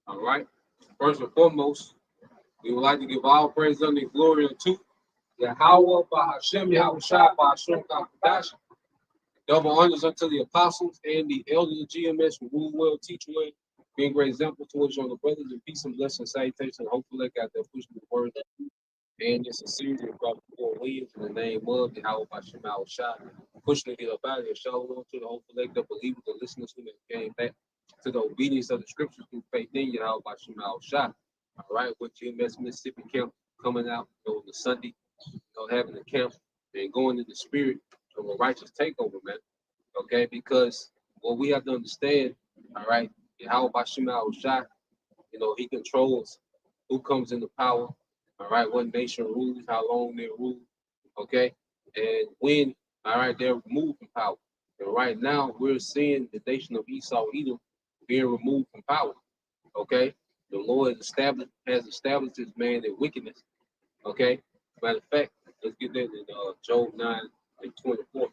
All right. First and foremost, we would like to give all praise and glory unto Yahweh by Hashem, Yahweh Shai by Hashem, compassion. Double honors unto the apostles and the elders of GMS who rule well, teach well, being great example towards your brothers, and peace and blessing, salutation. Hopefully, I got that push the word and it's a series of about 4 wins in the name of the Yahweh by Hashem, Yahweh Shai. Pushing to get up out of here, show on to the whole collective believers, the listeners who came back to the obedience of the scriptures through faith in Yahweh by Hashem, Yahweh Shai. All right, with GMS Mississippi camp coming out on the Sunday, having the camp and going in the spirit of a righteous takeover, man. Okay, because what we have to understand, all right, Yahweh by Hashem, Yahweh Shai, he controls who comes into power, all right, what nation rules, how long they rule, okay, and when, all right, they're removed from power. And right now, we're seeing the nation of Esau, Edom, being removed from power, okay? The Lord has established this man in wickedness, okay? Matter of fact, let's get that in Job 9 and 24.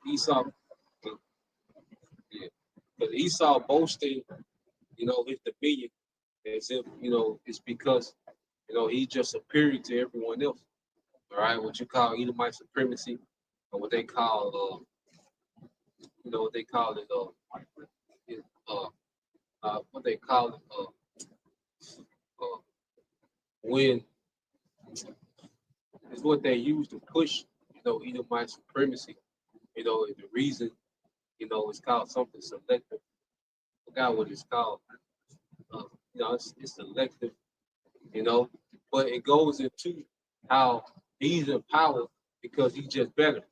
Esau, because Esau boasting, his dominion as if, it's because, he's just superior to everyone else. All right, what you call Edomite supremacy, or what they call, what they call it, when it's what they use to push, Edomite supremacy, and the reason, it's called something selective. I forgot what it's called. It's selective, but it goes into how he's in power because he's just better.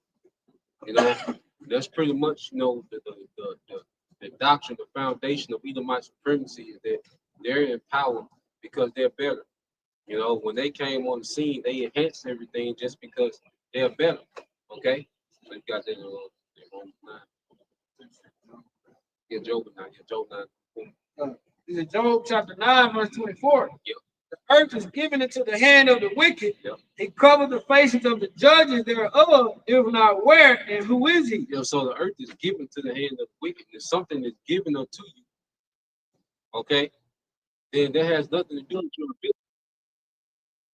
That's pretty much, the doctrine, the foundation of Edomite supremacy is that they're in power because they're better. When they came on the scene, they enhanced everything just because they're better. Okay? So you got that in Romans 9. Yeah, Job 9. Yeah, Job 9. This is Job chapter 9, verse 24. Yeah. The earth is given into the hand of the wicked. Yeah. He covered the faces of the judges thereof, if not where, and who is he? Yeah, so the earth is given to the hand of the wicked. If something is given unto you, okay, then that has nothing to do with your ability.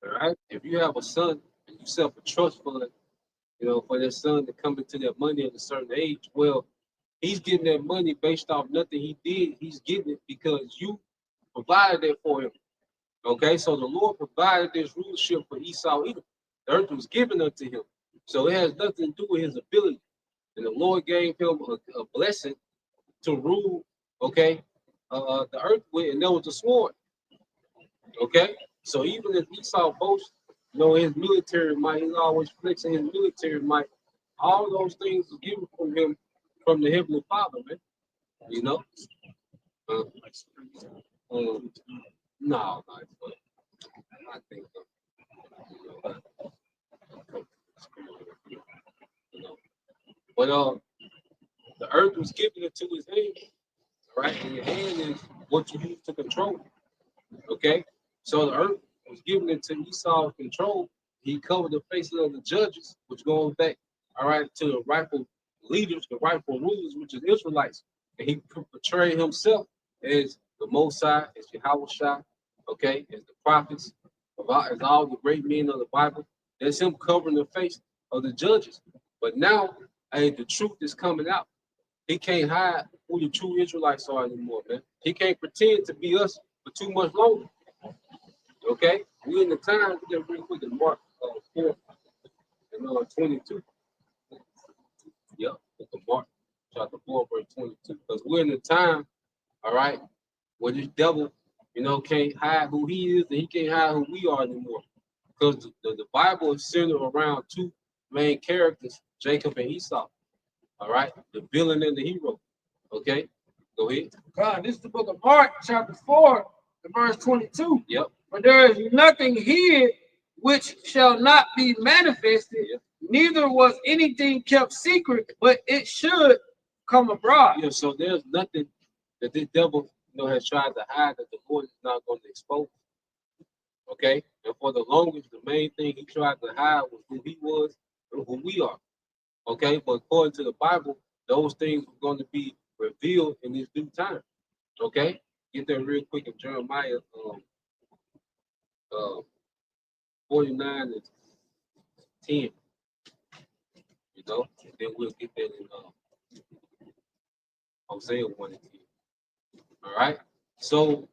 All right? If you have a son and you set up a trust fund, for that son to come into that money at a certain age, well, he's getting that money based off nothing he did. He's getting it because you provided it for him. Okay, so the Lord provided this rulership for Esau Edom. The earth was given unto him. So it has nothing to do with his ability. And the Lord gave him a blessing to rule, okay, the earth with, and there was a sword. Okay, so even if Esau boasts, his military might, he's always flexing his military might, all those things are given from him from the Heavenly Father, man. No, I think but the earth was given into his hand, right? And your hand is what you use to control. Okay, so the earth was given into Esau's control. He covered the faces of the judges, which goes back, all right, to the rightful leaders, the rightful rulers, which is Israelites, and he portrayed himself as the Most High, as Yahweh Shai, okay, as the prophets, as all the great men of the Bible. That's him covering the face of the judges. But now, the truth is coming out. He can't hide who the true Israelites are anymore, man. He can't pretend to be us for too much longer. Okay, we're in the time. We can real quick in Mark 4 and 22. Yep, Mark chapter 4 verse 22. Because we're in the time, all right, where this devil, can't hide who he is, and he can't hide who we are anymore. Because the Bible is centered around two main characters, Jacob and Esau. All right, the villain and the hero. Okay, go ahead. God, this is the book of Mark, chapter 4, verse 22. Yep. For there is nothing hid which shall not be manifested, neither was anything kept secret, but it should come abroad. Yeah, so there's nothing that this devil, has tried to hide that the Lord is not going to expose. Okay, and for the longest, the main thing he tried to hide was who he was and who we are. Okay, but according to the Bible, those things were going to be revealed in his due time. Okay, get there real quick in Jeremiah uh, 49 and 10. And then we'll get that in Hosea 1 and 10. All right, so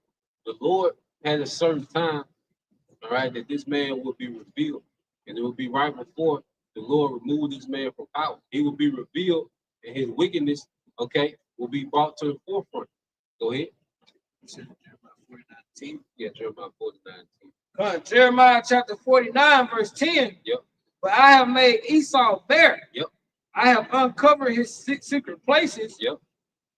the Lord had a certain time, all right, that this man would be revealed, and it would be right before the Lord removed this man from power. He would be revealed, and his wickedness, okay, will be brought to the forefront. Go ahead. Yeah, Jeremiah 49:10. Jeremiah chapter 49, verse 10. Yep. But I have made Esau bare. Yep. I have uncovered his secret places. Yep.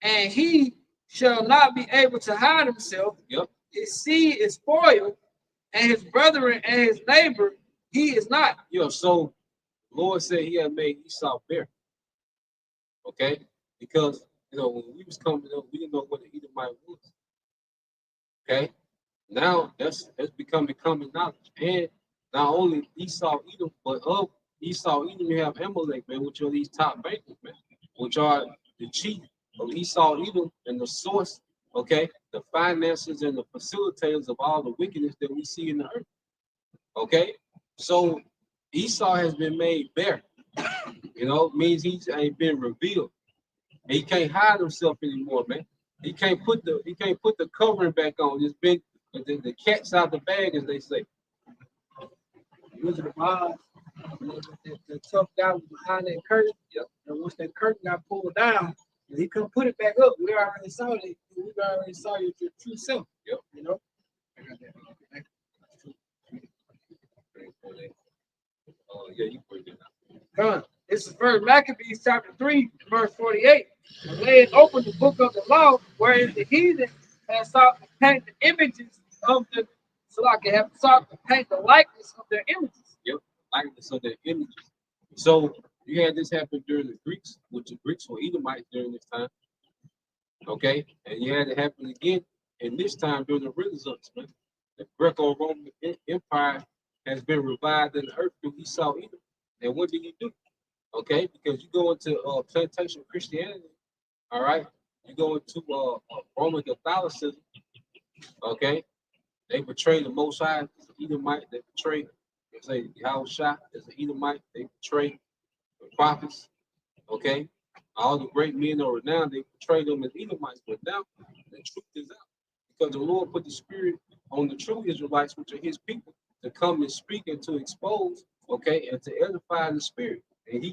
And he shall not be able to hide himself. Yep. His seed is spoiled, and his brethren and his neighbor, he is not. So Lord said he had made Esau bare. Okay? Because when we was coming up, we didn't know what the Edomite was. Okay? Now that's becoming common knowledge. And not only Esau Edom, but of Esau Edom, you have Amalek, man, which are these top bankers, man, which are the chief of Esau Edom and the source, okay, the finances and the facilitators of all the wickedness that we see in the earth. Okay? So Esau has been made bare. Means he's ain't been revealed. And he can't hide himself anymore, man. He can't put the covering back on. It's been the cat's out the bag, as they say. Wizard of Oz, the tough guy was behind that curtain. Yep. And once that curtain got pulled down, he couldn't put it back up. We already saw it. We already saw your true self. Yep. Yeah, you bring it up. Come. This is First Maccabees chapter 3, verse 48. And lay it open the book of the law, wherein the heathen have sought to paint the images of the have sought to paint the likeness of their images. Yep, likeness of their images. So you had this happen during the Greeks, which the Greeks were Edomites during this time. Okay, and you had it happen again in this time during the Renaissance, man. The Greco-Roman Empire has been revived in the earth through Esau Edom. And what did he do? Okay, because you go into plantation Christianity, all right, you go into Roman Catholicism, okay, they portray the Most High as an Edomite, they portray, say, Yahushua as an Edomite, they portray the prophets, okay, all the great men are renowned, they portray them as Edomites, but now the truth is out, because the Lord put the spirit on the true Israelites, which are his people, to come and speak and to expose, okay, and to edify the spirit. And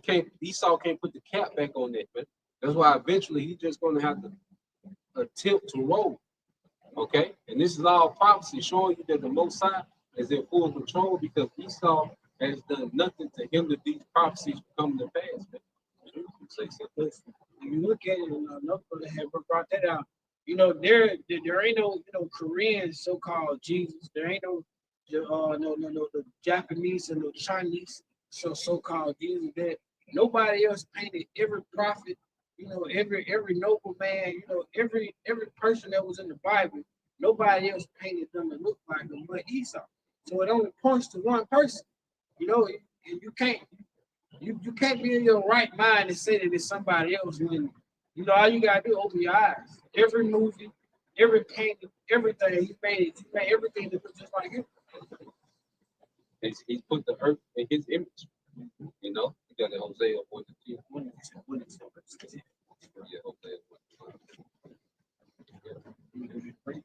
Esau can't put the cap back on that, man. That's why eventually he's just going to have to attempt to roll. Okay? And this is all prophecy showing you that the Most High is in full control because Esau has done nothing to hinder these prophecies from coming to pass, man. When you look at it, another brother had brought that out. There ain't no Korean so-called Jesus. There ain't no the Japanese and the Chinese so-called Jesus. That nobody else painted every prophet, every noble man, every person that was in the Bible. Nobody else painted them to look like them but Esau. So it only points to one person. And you can't be in your right mind and say that it's somebody else when all you gotta do is open your eyes. Every movie, every painting, everything he made everything to look just like him. He's put the earth in his image. You got the Hosea 1 to 10. Yeah, Hosea 1 to 10.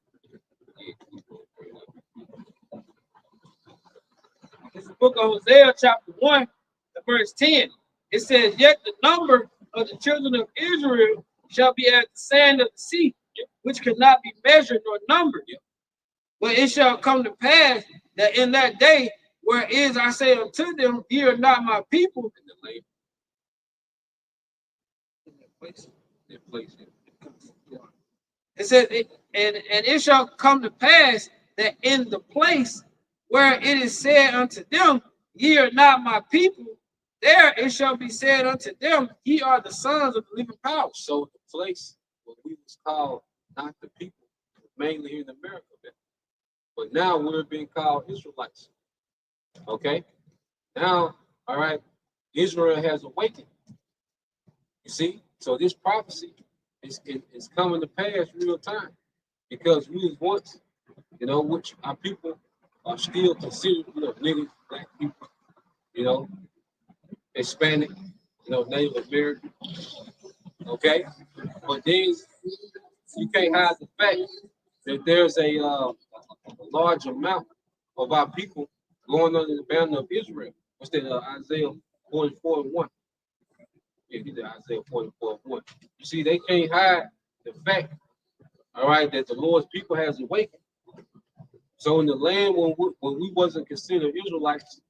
It's the book of Hosea, chapter 1, verse 10. It says, "Yet the number of the children of Israel shall be as the sand of the sea, which cannot be measured nor numbered. But it shall come to pass that in that day, where is I say unto them, ye are not my people." In the land. It says, and it shall come to pass that in the place where it is said unto them, ye are not my people, there it shall be said unto them, ye are the sons of the living power. So the place where we was called not the people, mainly here in America, man. But now we're being called Israelites. Okay? Now, all right, Israel has awakened. You see? So this prophecy is coming to pass real time. Because we was once, which our people are still considered, niggas, black people, you know, Hispanic, Native American, okay? But then you can't hide the fact that there's a large amount of our people going under the banner of Israel. What's that? Isaiah 44 and 1. Yeah, he did Isaiah 44 and 1. You see, they can't hide the fact, all right, that the Lord's people has awakened. So in the land when we wasn't considered Israelites,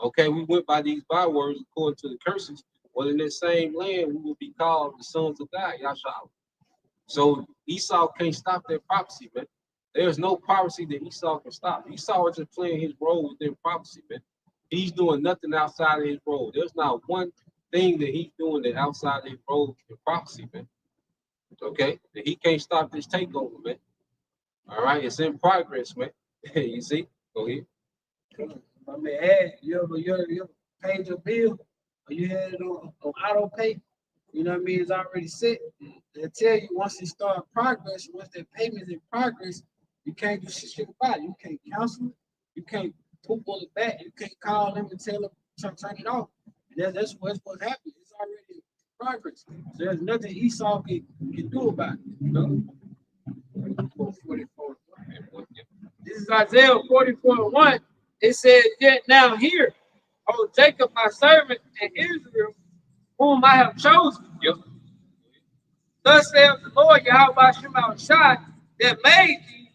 okay, we went by these bywords according to the curses. Well, in that same land, we will be called the sons of God, Yahshua. So Esau can't stop that prophecy, man. There's no prophecy that Esau can stop. Esau is just playing his role within prophecy, man. He's doing nothing outside of his role. There's not one thing that he's doing that outside of his role in prophecy, man. Okay? And he can't stop this takeover, man. All right, it's in progress, man. You see? Go ahead. I mean, hey, you ever paid your bill or you had it on auto pay? You know what I mean? It's already set. They tell you once it start progress, once that payment's in progress, you can't do shit about it. You can't cancel it. You can't pull it back. You can't call them and tell them to turn it off. And that's what's happening. It's already in progress. So there's nothing Esau can do about it. You know? This is Isaiah 44 and 1. It says, yet now hear, O Jacob, my servant, and Israel, whom I have chosen. Yep. Thus saith the Lord Yahweh Shai, that made thee,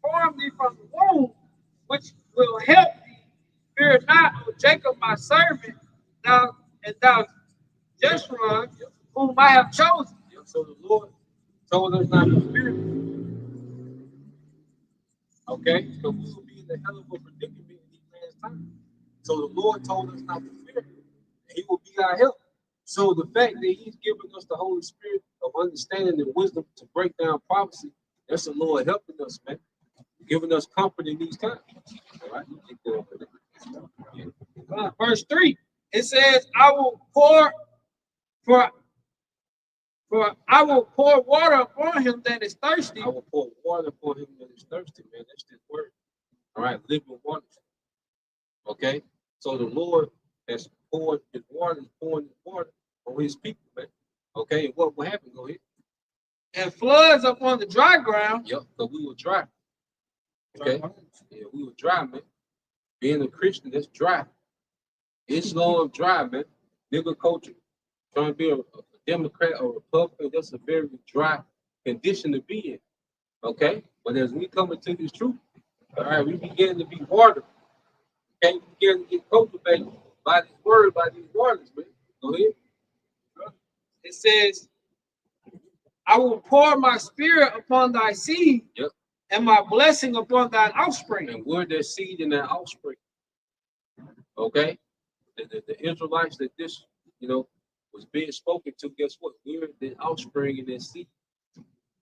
formed thee from the womb, which will help thee. Fear not, O Jacob, my servant, thou Jeshurun, whom I have chosen. Yep. So the Lord told us not to fear. Okay, so we will be in the hell of a predicament in these last times. So the Lord told us not to fear, and He will be our help. So the fact that He's given us the Holy Spirit of understanding and wisdom to break down prophecy, that's the Lord helping us, man, giving us comfort in these times. All right, keep going for that. Yeah. Verse 3, it says, I will pour I will pour water upon him that is thirsty. I will pour water upon him that is thirsty, man. That's the word. All right, living water. Okay, so the Lord has poured His water, pouring His water on His people, man. Okay, and what will happen? Go ahead. And floods upon the dry ground. Yep, because we were dry. Okay, yeah, we were dry, man. Being a Christian, that's dry. Islam dry, man. Nigga culture. Trying to be a Democrat or Republican, that's a very dry condition to be in. Okay? But as we come into this truth, all right, we begin to be watered. Okay, we begin to get cultivated by this word, by these waters, man. Go ahead. It says, I will pour my spirit upon thy seed, yep, and my blessing upon thine offspring. And we're their seed and their offspring. Okay? The Israelites that this, was being spoken to, guess what? We're the offspring in their seed.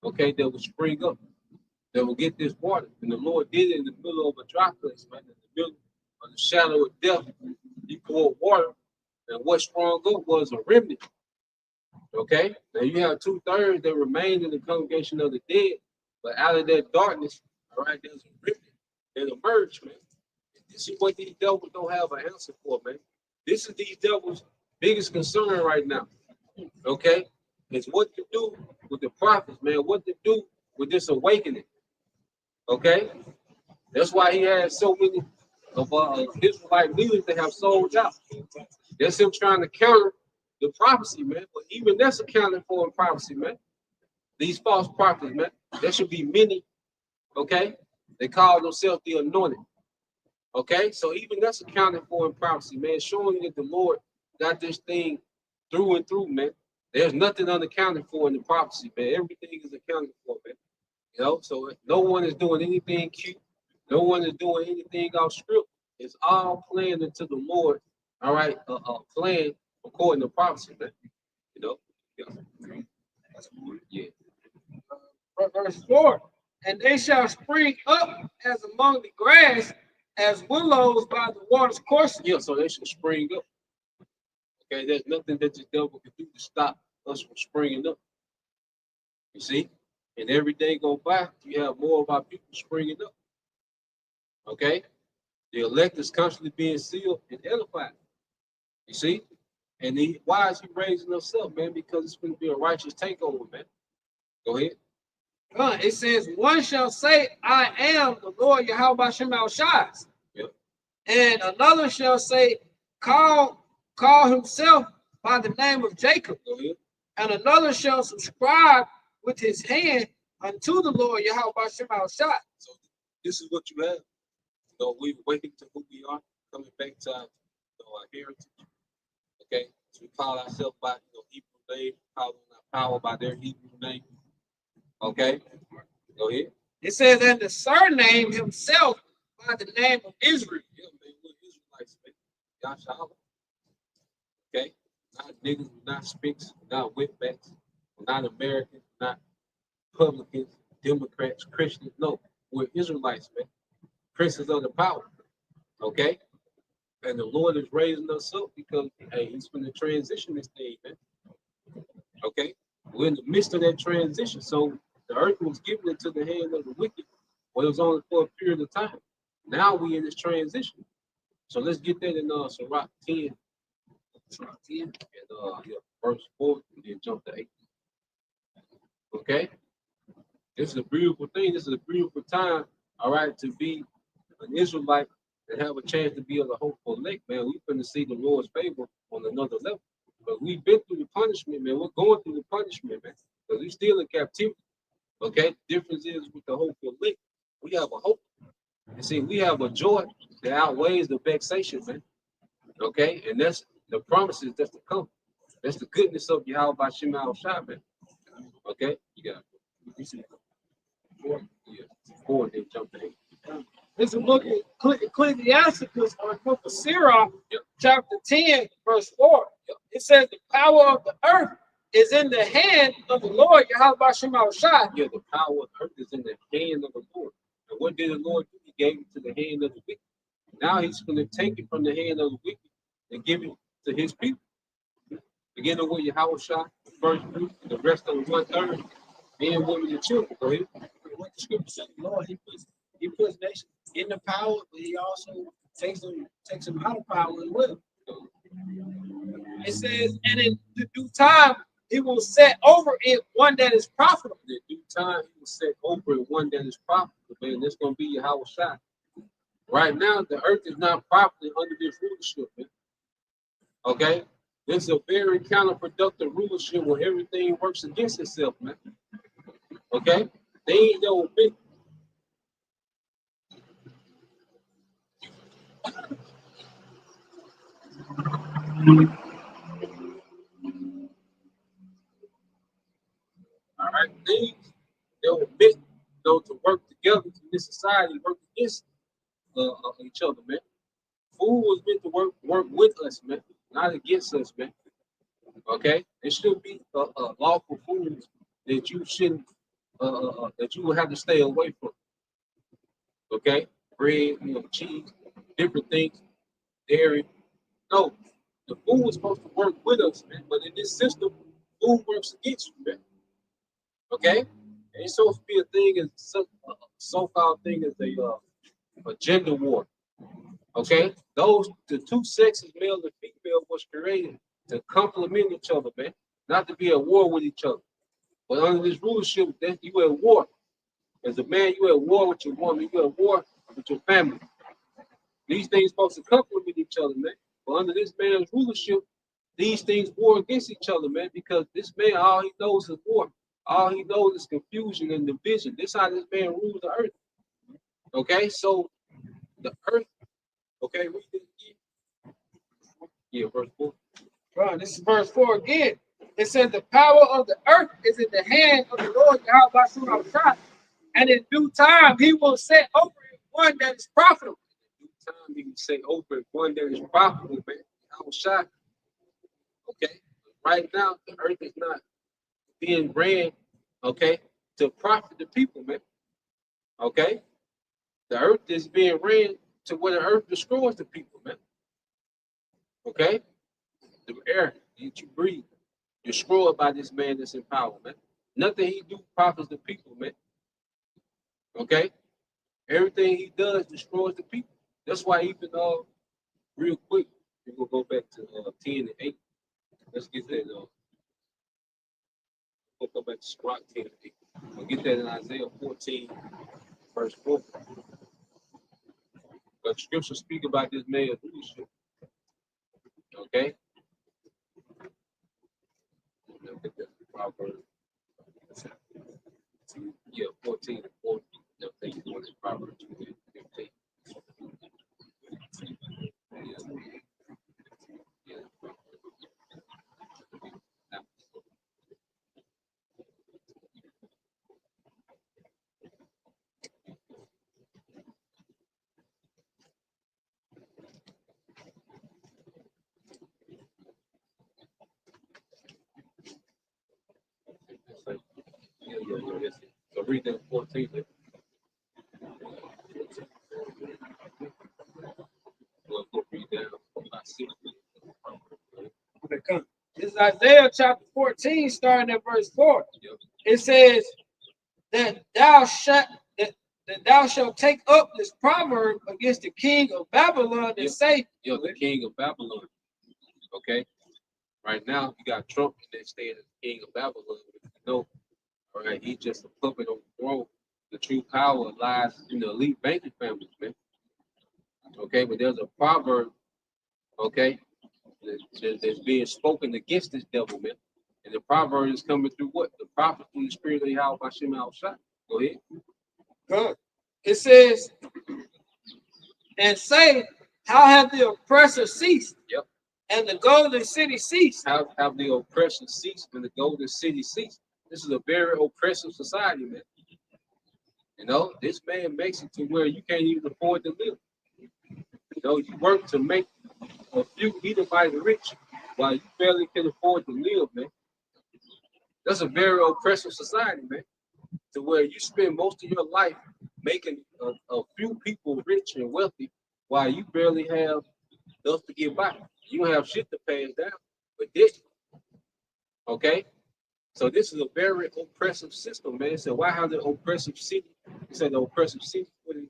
Okay, that will spring up. That will get this water. And the Lord did it in the middle of a dry place, man. In the middle of the shadow of death, He poured water. And what sprung up was a remnant. Okay? Now you have 2/3 that remained in the congregation of the dead. But out of that darkness, all right, there's a remnant that emerged, man. And this is what these devils don't have an answer for, man. This is these devils' biggest concern right now. Okay? It's what to do with the prophets, man. What to do with this awakening. Okay? That's why he has so many of Israelite leaders that have sold out. That's him trying to counter the prophecy, man. But even that's accounted for in prophecy, man. These false prophets, man. There should be many, okay? They call themselves the anointed. Okay? So even that's accounted for in prophecy, man. Showing that the Lord got this thing through and through, man. There's nothing unaccounted for in the prophecy, man. Everything is accounted for, man. So no one is doing anything cute. No one is doing anything off script. It's all playing into the Lord all right, plan according to prophecy, man. You know, yeah. Yeah. Verse 4. And they shall spring up as among the grass, as willows by the water's courses. Yeah, so they should spring up. Okay, there's nothing that the devil can do to stop us from springing up. You see? And every day go by, you have more of our people springing up. Okay? The elect is constantly being sealed and edified. You see? And why is he raising us up, man? Because it's going to be a righteous takeover, man. Go ahead. It says, one shall say, I am the Lord Yahweh Shema Shai. Yep. And another shall say, call himself by the name of Jacob. Go ahead. And another shall subscribe with his hand unto the Lord Yahweh Shema Shai. So this is what you have. You know, we're awakening to who we are, coming back to our heritage. Okay? So we call ourselves by Hebrew name, call on our power by their Hebrew name. Okay? Go ahead. It says, and the surname himself by the name of Israel. Yeah, man, we're Israelites, man. Yahshua. Okay? Not niggas, we're not Spinks, we're not whipbacks, we're not Americans, we're not Republicans, Democrats, Christians. No, we're Israelites, man. Princes of the power. Okay? And the Lord is raising us up because, hey, he's going to transition this thing, man. Okay? We're in the midst of that transition. So the earth was given into the hand of the wicked, but it was only for a period of time. Now we in this transition. So let's get that in Sirach 10. Sirach 10 and verse 4, and then jump to 8. Okay? This is a beautiful thing. This is a beautiful time, all right, to be an Israelite and have a chance to be of the hopeful elect, man. We're going to see the Lord's favor on another level. But we've been through the punishment, man. We're going through the punishment, man. Because we're still in captivity. Okay? The difference is with the hopeful elect, we have a hope. You see, we have a joy that outweighs the vexation, man. Okay? And that's the promises that's to come. That's the goodness of Yahweh Shema Shai, man. Okay? You got it. 4, yeah. 4, and then jump to 8. This is look at Ecclesiasticus or the book of Sirach, chapter 10, verse 4. It says the power of the earth is in the hand of the Lord Yahweh Shema Shai. Yeah, the power of the earth is in the hand of the Lord. And what did the Lord do? He gave it to the hand of the wicked. Now he's going to take it from the hand of the wicked and give it to his people. Beginning with Yahweh Shai, the first group, and the rest of the 1/3, men, women, and children. Go ahead. What the scripture says, Lord, he puts nations in the power, but he also takes them out of power as well. It says, and in the due time, he will set over it one that is profitable. In due time, he will set over it one that is profitable, man. That's going to be Yahweh Shai. Right now, the earth is not properly under this rulership, man. Okay? This is a very counterproductive rulership where everything works against itself, man. Okay? They ain't no big. All right, they were meant, to work together in this society, work against each other, man. Food was meant to work with us, man, not against us, man. Okay, there should be lawful foods that you shouldn't, that you would have to stay away from. Okay, bread, cheese, different things, dairy. No, the food is supposed to work with us, man. But in this system, food works against you, man. Okay, it's supposed to be a thing as so-called thing as a gender war. Okay, the two sexes, male and female, was created to complement each other, man, not to be at war with each other. But under this rulership, that you at war. As a man, you at war with your woman, you at war with your family. These things supposed to complement each other, man. But under this man's rulership, these things war against each other, man, because this man, all he knows is war. All he knows is confusion and division. This is how this man rules the earth. Okay, so the earth, okay, read it again. Yeah, verse 4. Right, this is verse 4 again. It says the power of the earth is in the hand of the Lord Yahweh Shema Shai, and in due time he will set over it one that is profitable. In due time he will set over it one that is profitable, man. Shai. Okay, right now the earth is not being ran, okay, to profit the people, man. Okay, the earth is being ran to where the earth destroys the people, man. Okay, the air that you breathe, destroyed by this man that's in power, man. Nothing he do profits the people, man. Okay, everything he does destroys the people. That's why even real quick, we will go back to 10 and 8. Let's get that. We'll go back to Sirach 10 and 8. We'll get that in Isaiah 14, verse 4. But scripture speak about this man's leadership. Okay? Proverbs. Yeah, 14 and 4. I think it's one in Proverbs 15. Yeah. Yeah. Yes. So read that 14. We'll read down about 6. Okay, come. This is Isaiah chapter 14, starting at verse 4. Yep. It says that that thou shalt take up this proverb against the king of Babylon and say, the king of Babylon. Okay. Right now, you got Trump that stands as king of Babylon. You know, all right, he's just a puppet on the throne. The true power lies in the elite banking families, man. Okay, but there's a proverb, okay, that's being spoken against this devil, man. And the proverb is coming through what? The prophet through the spirit of Yahweh Hashem outside. Go ahead. good. It says, and say, how have the oppressor ceased? Yep. And the golden city ceased. How have the oppression ceased and the golden city ceased? This is a very oppressive society, man. You know, this man makes it to where you can't even afford to live. You know, you work to make a few Edomite rich while you barely can afford to live, man. That's a very oppressive society, man. To where you spend most of your life making a few people rich and wealthy while you barely have enough to get by. You don't have shit to pass down, but this, okay? So this is a very oppressive system, man. So why have the oppressive city? It said the oppressive city. It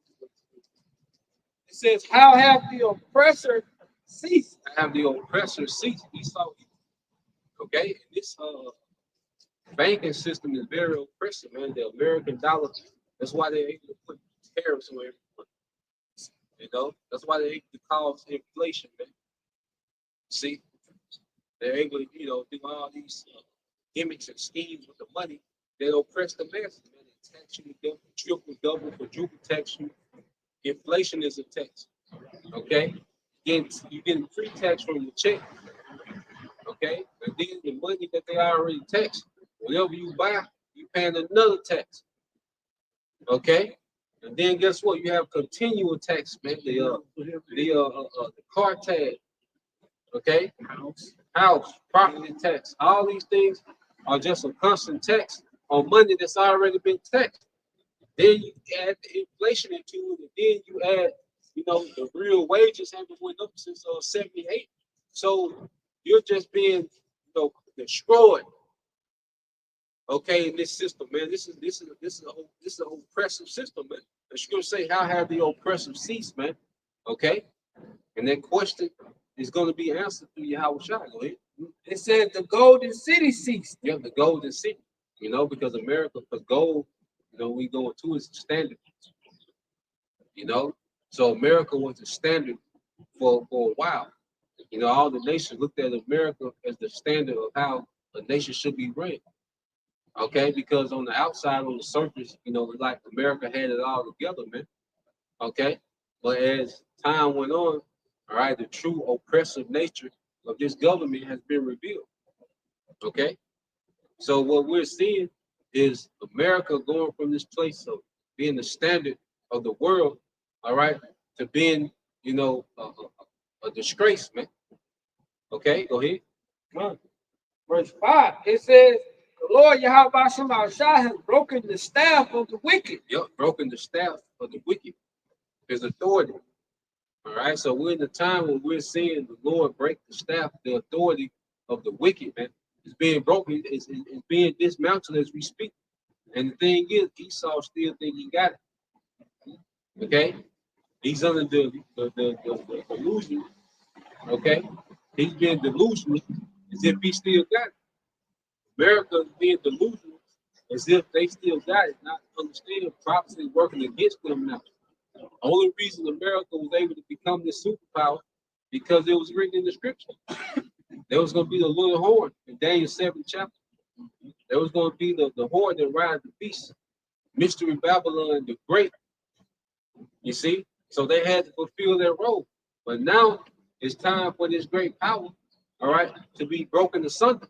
says, how have the oppressor ceased? Have the oppressor ceased. Esau. Okay, and this banking system is very oppressive, man. The American dollar. That's why they're able to put tariffs on everyone. You know, that's why they're able to cause inflation, man. See, they're able to, do all these gimmicks and schemes with the money. They oppress the masses, man. They tax you double, triple, double, quadruple tax you. Inflation is a tax. Okay, you getting free tax from your check. Okay, and then the money that they already taxed, whatever you buy, you paying another tax. Okay, and then guess what? You have continual tax, man. The car tag. Okay, house, property tax. All these things are just a constant tax on money that's already been taxed. Then you add the inflation into it, and then you add, the real wages haven't went up since '78. So you're just being, destroyed. Okay, in this system, man. This is an oppressive system, man. The scripture say, how have the oppressive ceased, man? Okay, and that question is going to be answered through Yahweh Shai. Go ahead. It said the golden city ceased. Yeah, the golden city. Because America, because gold, we going to its standard. So America was the standard for a while. All the nations looked at America as the standard of how a nation should be ran. Okay, because on the outside, on the surface, like America had it all together, man. Okay, but as time went on, all right, the true oppressive nature of this government has been revealed. Okay, so what we're seeing is America going from this place of being the standard of the world, all right, to being, a disgrace, man. Okay, go ahead. Verse 5, it says, the Lord Yahweh Shai has broken the staff of the wicked. Yep, broken the staff of the wicked, his authority. All right, so we're in the time when we're seeing the Lord break the staff, the authority of the wicked, man. It's being broken, it's being dismantled as we speak. And the thing is, Esau still think he got it. Okay? He's under the delusion. Okay? He's being delusional as if he still got it. America is being delusional as if they still got it, not understanding prophecy is working against them now. The only reason America was able to become this superpower because it was written in the scripture. There was going to be the little horn in Daniel 7th chapter. There was going to be the horn that rides the beast. Mystery Babylon the Great. You see? So they had to fulfill their role. But now it's time for this great power, all right, to be broken asunder.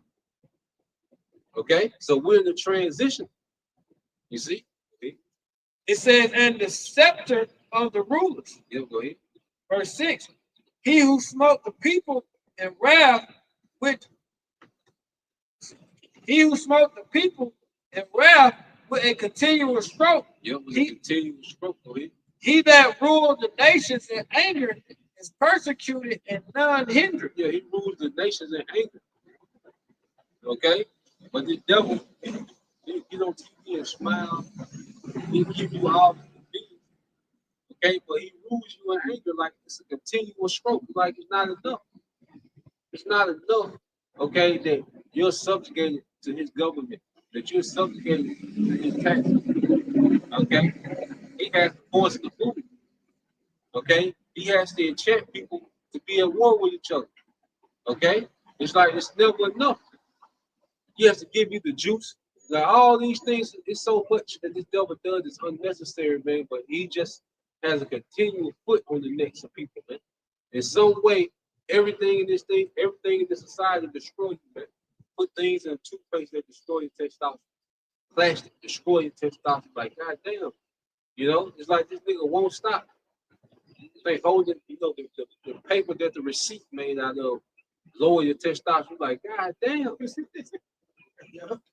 Okay? So we're in the transition. You see? Okay. It says, and the scepter of the rulers. Yeah, go ahead. Verse 6, he who smote the people in wrath with a continual stroke. Yeah, with a continual stroke. Go ahead. He that ruled the nations in anger is persecuted and none hindered. Yeah, he rules the nations in anger. Okay? But the devil, he don't keep you and smile. He keep you all convenient. Okay, but he rules you in anger like it's a continual stroke, like it's not enough. It's not enough, okay, that you're subjugated to his government, that you're subjugated to his taxes. Okay? He has to force the food. Okay? He has to enchant people to be at war with each other. Okay? It's like it's never enough. He has to give you the juice. Like all these things, it's so much that this devil does is unnecessary, man. But he just has a continual foot on the necks of people, man. In some way, everything in this society destroy you, man. Put things in a toothpaste that destroy your testosterone. Plastic destroy your testosterone. Like, god damn. You know, it's like this nigga won't stop. They hold it, you know, the paper that the receipt made out of lower your testosterone. Like, god damn.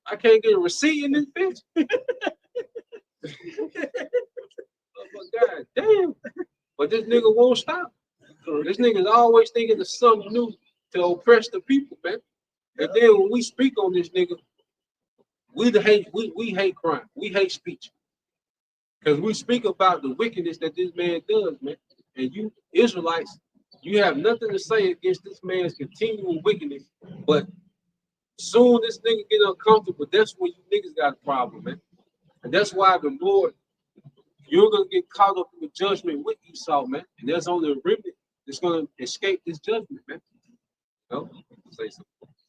I can't get a receipt in this bitch. Oh my god, damn. But this nigga won't stop. This nigga's always thinking of something new to oppress the people, man. And then when we speak on this nigga, we hate crime. We hate speech. Because we speak about the wickedness that this man does, man. And you Israelites, you have nothing to say against this man's continual wickedness. But soon this nigga get uncomfortable, that's when you niggas got a problem, man. And that's why the Lord, you're gonna get caught up in the judgment with Esau, man. And there's only a remnant that's gonna escape this judgment, man. No? Say something.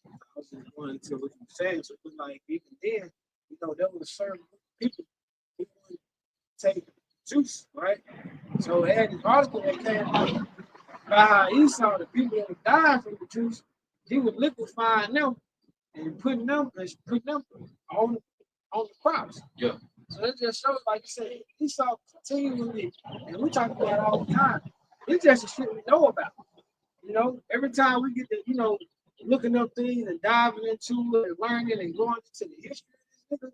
I was just going to what you saying. So it was like even then, you know, there was certain people who would take juice, right? So they had this article that came out about how Esau, the people that died from the juice, he was liquefying them and putting them on the crops. Yeah. So it just shows, like you said, Esau continually, and we talk about it all the time. It's just the shit we know about. You know, every time we get to, you know, looking up things and diving into it and learning and going into the history of this nigga,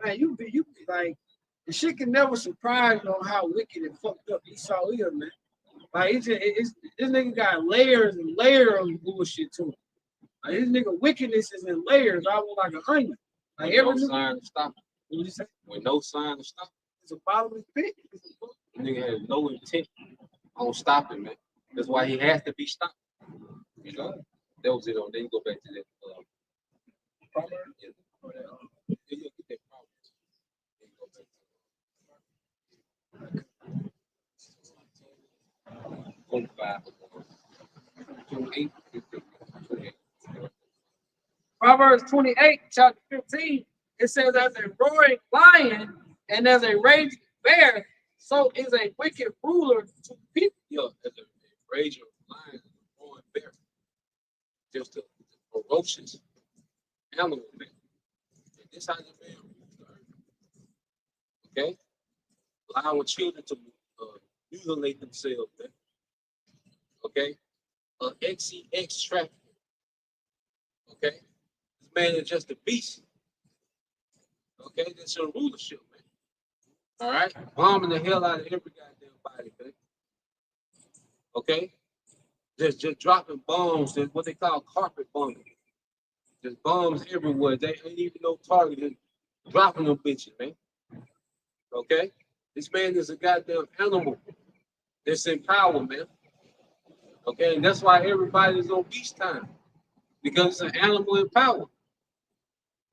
man, you be like, the shit can never surprise you on how wicked and fucked up Esau is, man. Like it's this nigga got layers and layers of bullshit to him. Like this nigga wickedness is in layers, almost like a onion. Like with every no sign to stop. What you say? With no sign to stop. It's a bottomless pit. The nigga has no intent on stopping, man. That's why he has to be stopped. You know? That was it on. Then you go back to that. Proverb? Yeah. Yeah, get that problem. Then you go back to 45. 28. 28. Proverbs 28, chapter 15, it says, as a roaring lion and as a raging bear, so is a wicked ruler to people. Yeah, as a raging lion, a roaring bear. Just a ferocious animal, man. And this how the man rules the earth. Okay? Allowing children to mutilate themselves, man. Okay? XCX trafficking. Okay, this man is just a beast. Okay, that's your rulership, man. All right, bombing the hell out of every goddamn body, man. Okay, just dropping bombs. That's what they call carpet bombing. There's bombs everywhere. They ain't even no target. Just dropping them bitches, man. Okay, this man is a goddamn animal that's in power, man. Okay, and that's why everybody's on beast time because it's an animal in power.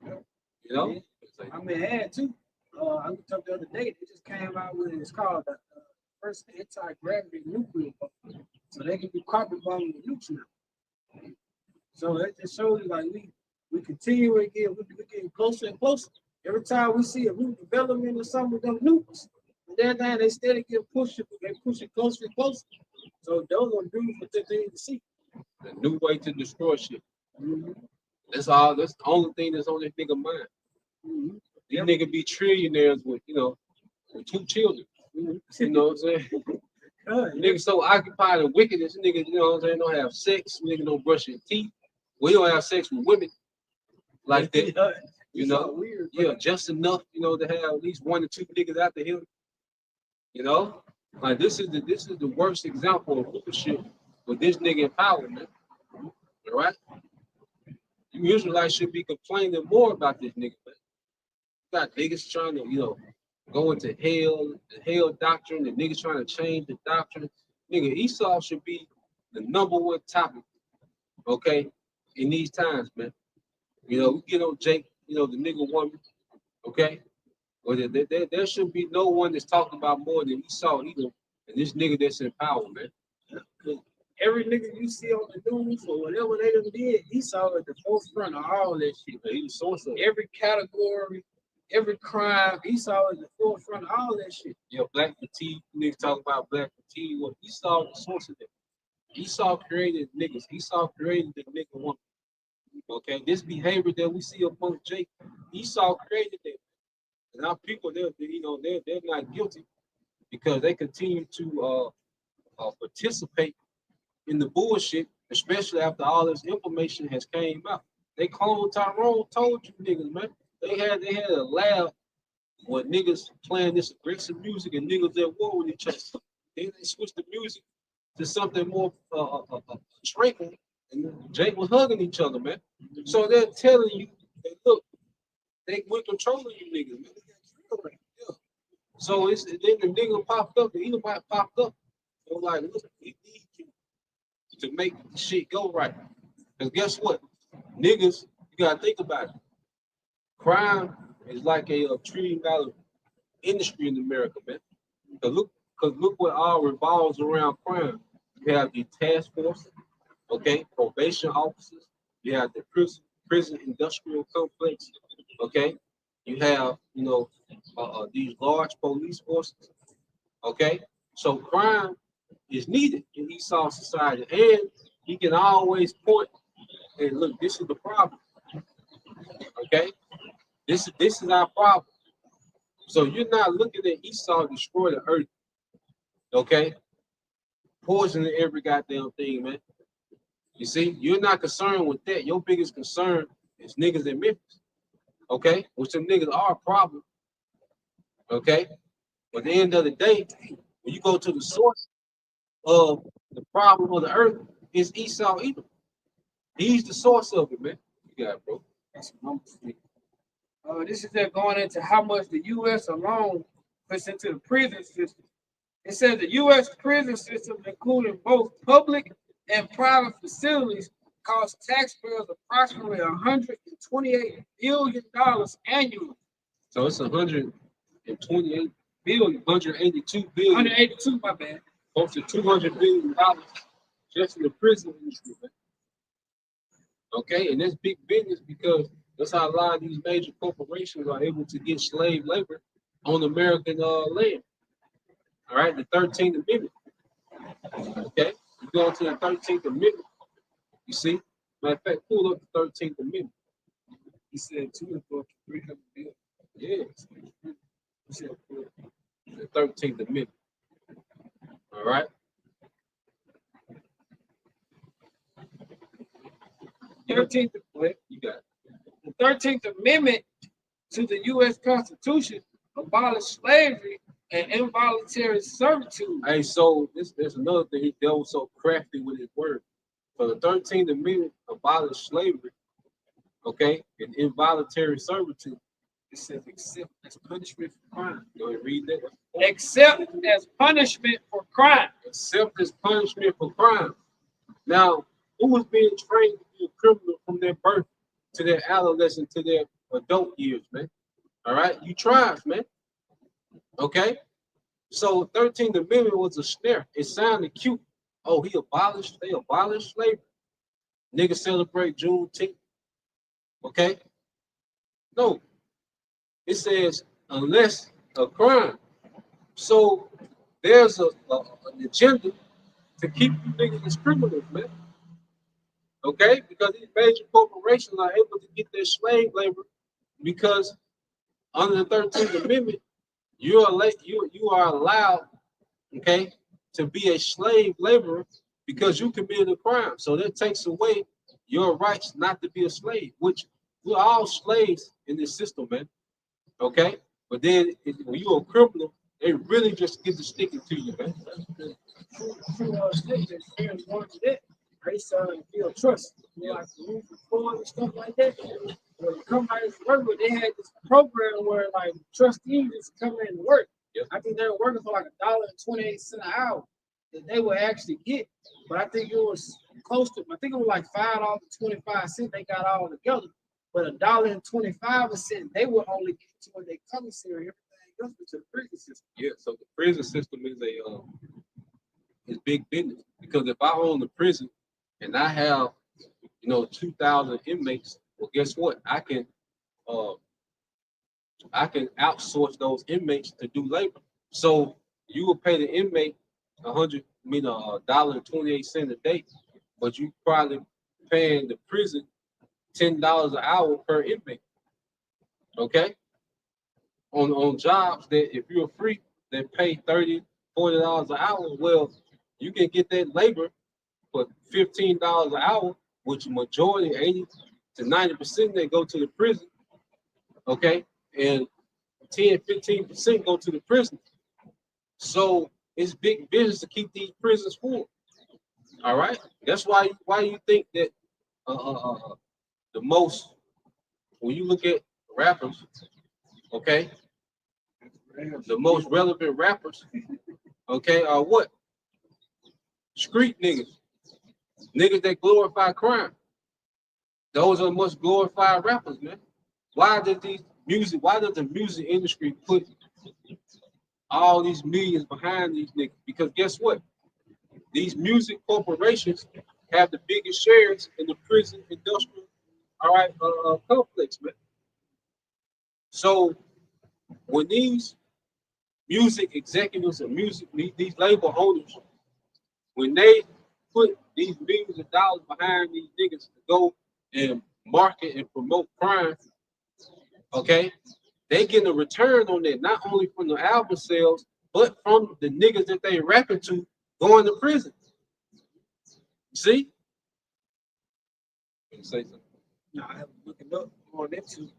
You know. I mean, I had too. I looked up the other day. They just came out with it's called the first anti-gravity nuclear bomb. So they can do carpet bombing with nukes now. So that just shows you like we continue to get we're getting closer and closer. Every time we see a new development or something with them nukes, and then they steady get pushed, they push it closer and closer. So those are beautiful things to see. A new way to destroy shit. Mm-hmm. That's all. That's the only thing that's on this nigga mind. Mm-hmm. These nigga be trillionaires with with 2 children. Mm-hmm. You know what I'm saying? Nigga so occupied and wicked. This nigga, you know what I'm saying, don't have sex. Nigga don't brush his teeth. We don't have sex with women like that. You know, weird, yeah, just enough, to have at least 1 or 2 niggas after him. You know, like this is the worst example of leadership with this nigga in power, man. All right, you Israelites should be complaining more about this nigga, man. You got niggas trying to, go into hell, the hell doctrine, and niggas trying to change the doctrine. Nigga, Esau should be the #1 topic, okay, in these times, man. We get on Jake, the nigga woman, okay? Well, there should be no one that's talking about more than Esau either, and this nigga that's in power, man. Every nigga you see on the news or whatever they done did, Esau at the forefront of all that shit. He the source of it. Every category, every crime, Esau is the forefront of all that shit. Yeah, black fatigue, niggas talk about black fatigue. Well, Esau the source of it. Esau created niggas. Esau created the nigga woman. Okay, this behavior that we see among Jake, Esau created that. And our people, they're not guilty because they continue to participate in the bullshit, especially after all this information has came out. They cloned Tyrone, told you niggas, man. They had a lab where niggas playing this aggressive music and niggas at war with each other. Then they switched the music to something more tranquil, and Jake was hugging each other, man. So they're telling you that look, we're controlling you niggas, man. Yeah. So then the nigga popped up, the Edomite popped up. They were like, look, we need you to make shit go right. Because guess what? Niggas, you gotta think about it. Crime is like a $1 trillion industry in America, man. Cause look what all revolves around crime. You have the task force, okay, probation officers, you have the prison industrial complex, okay. You have, these large police forces, okay. So crime is needed in Esau society, and he can always point and look. This is the problem, okay. This is our problem. So you're not looking at Esau destroy the earth, okay, poisoning every goddamn thing, man. You see, you're not concerned with that. Your biggest concern is niggas in Memphis, okay, which some niggas are a problem, okay. But at the end of the day, when you go to the source of the problem of the earth, it's Esau Edom. He's the source of it, man. You got it, bro. That's what I'm saying. This is that going into how much the U.S. alone puts into the prison system. It says the U.S. prison system, including both public and private facilities, costs taxpayers approximately $128 billion annually. So it's 128 billion, 182 billion. 182, my bad. Close to $200 billion just in the prison industry, man. Okay, and that's big business because that's how a lot of these major corporations are able to get slave labor on American land. All right, the 13th Amendment. Okay, you go into the 13th Amendment, you see? Matter of fact, pull up the 13th Amendment. He said 2 for 300 billion. Yeah, he said the 13th Amendment. All right. 13th, You got it. the 13th Amendment to the U.S. Constitution abolished slavery and involuntary servitude. Hey, so there's another thing. He dealt so crafty with his word. So the 13th Amendment abolished slavery, okay, and involuntary servitude. It says except as punishment for crime. Go ahead and read that. Except as punishment for crime. Except as punishment for crime. Now, who was being trained to be a criminal from their birth to their adolescence to their adult years, man? All right, you tribes, man. Okay, so 13th Amendment was a snare. It sounded cute. Oh, they abolished slavery. Niggas celebrate Juneteenth. Okay, no, it says unless a crime. So there's an agenda to keep you niggas as criminals, man. Okay, because these major corporations are able to get their slave labor because under the 13th Amendment, you are allowed, okay, to be a slave laborer because you committed a crime. So that takes away your rights not to be a slave, which we're all slaves in this system, man. Okay, but then when you're a criminal, they really just get to sticking to you, man. Based on feel trust, like move forward and stuff like that. When you come out of work, they had this program where like trustees just come in and work. Yep. I think they were working for like $1.28 an hour that they would actually get. But I think it was close to, I think it was like $5.25 they got all together. But $1.25 they would only get to when they commissary, everything else was to the prison system. Yeah, so the prison system is big business because if I own the prison and I have 2,000 inmates, well, guess what? I can outsource those inmates to do labor. So you will pay the inmate $1.28 a day, but you probably paying the prison $10 an hour per inmate. Okay, on jobs that if you're free, they pay $30, $40 an hour. Well, you can get that labor for $15 an hour, which majority 80 to 90% they go to the prison. Okay, and 10-15% go to the prison. So it's big business to keep these prisons full. All right, that's why you think that the most when you look at rappers, okay, the most relevant rappers, okay, are what? Street niggas, niggas that glorify crime. Those are the most glorified rappers, man. Why does the music industry put all these millions behind these niggas? Because guess what? These music corporations have the biggest shares in the prison industrial, all right, complex, man. So when these music executives and these label owners, when they put these millions of dollars behind these niggas to go and market and promote crime, okay, they getting a return on that, not only from the album sales, but from the niggas that they rapping to going to prison. See? Say something. Now I have to look it up on that too.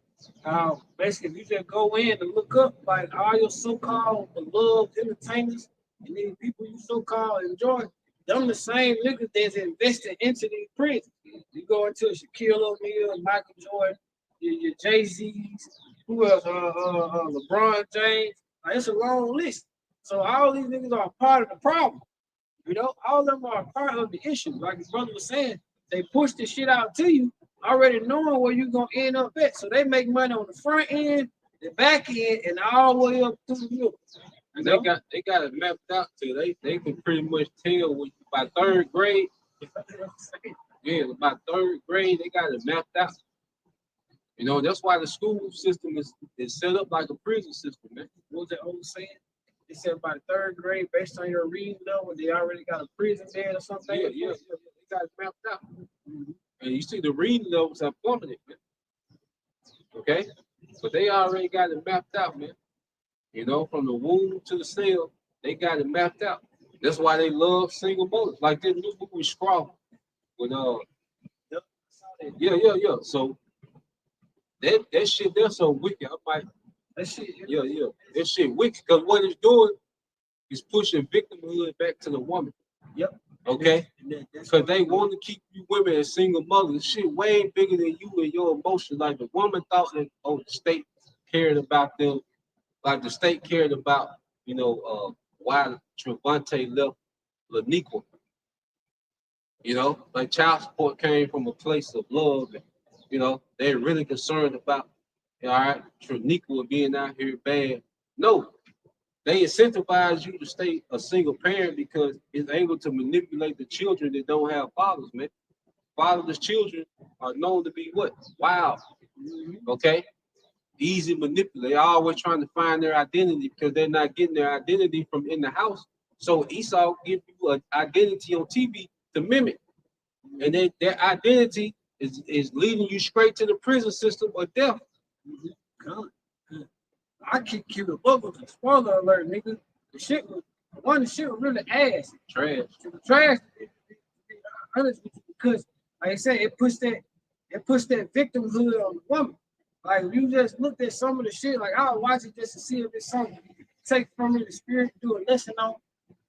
Basically, if you just go in and look up like all your so-called beloved entertainers and these people you so-called enjoy, them the same niggas that's invested into these prisons. You go into Shaquille O'Neal, Michael Jordan, your Jay-Z's, who else? LeBron James. Like, it's a long list. So all these niggas are part of the problem. All of them are part of the issue. Like his brother was saying, they push the shit out to you, already knowing where you're gonna end up at. So they make money on the front end, the back end, and all the way up through the middle. And they got it mapped out too. They can pretty much tell when by third grade. Yeah, by third grade, they got it mapped out. That's why the school system is set up like a prison system, man. What was that old saying? They said by the third grade, based on your reading level, they already got a prison bed or something. Yeah. They got it mapped out. And you see the reading levels have plummeted, man. Okay? But they already got it mapped out, man. From the womb to the cell, they got it mapped out. That's why they love single mothers. Like this new movie Scrawl with Yeah. So that shit that's so wicked. I'm like, That shit. yeah. That shit wicked because what it's doing is pushing victimhood back to the woman. Yep. Okay. That's Because they want to keep you women as single mothers. Shit way bigger than you and your emotions. Like the woman thought that the state cared about them, like the state cared about, why Trevante left Laniqua. Like child support came from a place of love, and they're really concerned about, all right, Triniqua being out here bad. No, they incentivize you to stay a single parent because it's able to manipulate the children that don't have fathers, man. Fatherless children are known to be what? Wild. Okay? Easy manipulate. They're always trying to find their identity because they're not getting their identity from in the house. So Esau gives you an identity on TV to mimic. And then their identity is leading you straight to the prison system or death. God. I keep a book with a spoiler alert, nigga. The shit was the shit was really ass. Trash. It was trash. To be honest with you, because like I said, it pushed that victimhood on the woman. Like if you just looked at some of the shit, like I'll watch it just to see if it's something you can take from it, the spirit, do a lesson on,